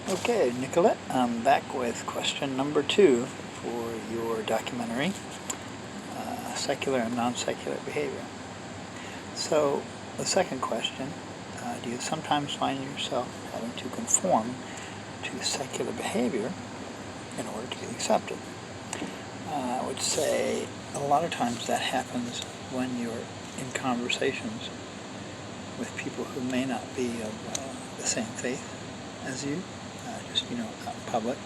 Okay, Nicolette, I'm back with question number 2 for your documentary, Secular and Non-Secular Behavior. So, the second question, do you sometimes find yourself having to conform to secular behavior in order to be accepted? I would say a lot of times that happens when you're in conversations with people who may not be of the same faith as you, out in public.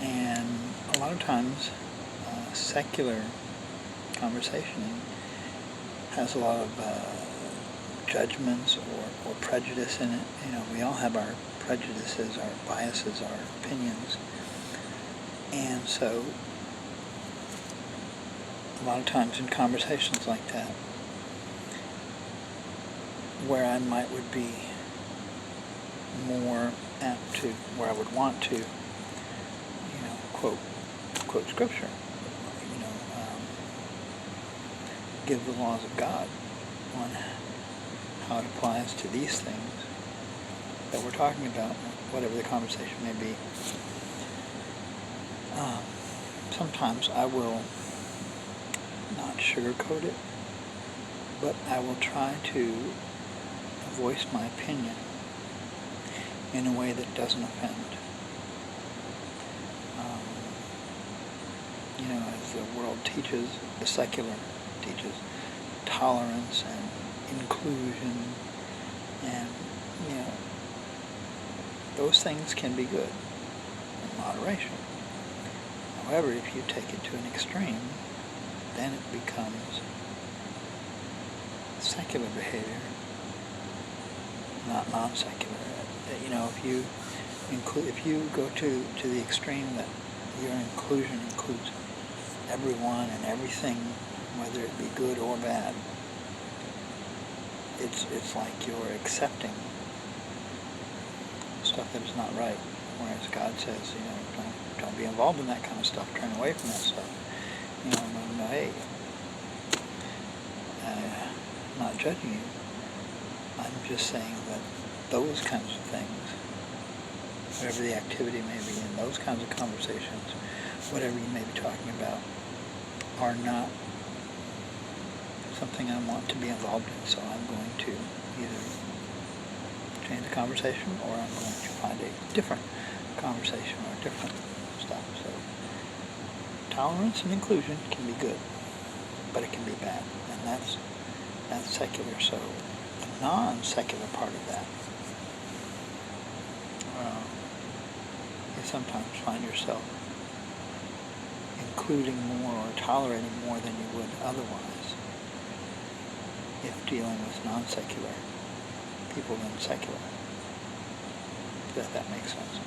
And a lot of times, secular conversation has a lot of judgments or prejudice in it. We all have our prejudices, our biases, our opinions. And so, a lot of times in conversations like that, where I would be more apt to, where I would want to, quote scripture, give the laws of God on how it applies to these things that we're talking about, whatever the conversation may be. Sometimes I will not sugarcoat it, but I will try to voice my opinion in a way that doesn't offend. As the world teaches, the secular teaches tolerance and inclusion, and those things can be good in moderation. However, if you take it to an extreme, then it becomes secular behavior, not non-secular. If you go to the extreme that your inclusion includes everyone and everything, whether it be good or bad, it's like you're accepting stuff that is not right. Whereas God says, don't be involved in that kind of stuff. Turn away from that stuff. Hey, I'm not judging you. I'm just saying that those kinds of things, whatever the activity may be in those kinds of conversations, whatever you may be talking about, are not something I want to be involved in. So I'm going to either change the conversation, or I'm going to find a different conversation or different stuff. So tolerance and inclusion can be good, but it can be bad, and that's secular. So the non-secular part of that, you sometimes find yourself including more or tolerating more than you would otherwise if dealing with non-secular people than secular. If that makes sense.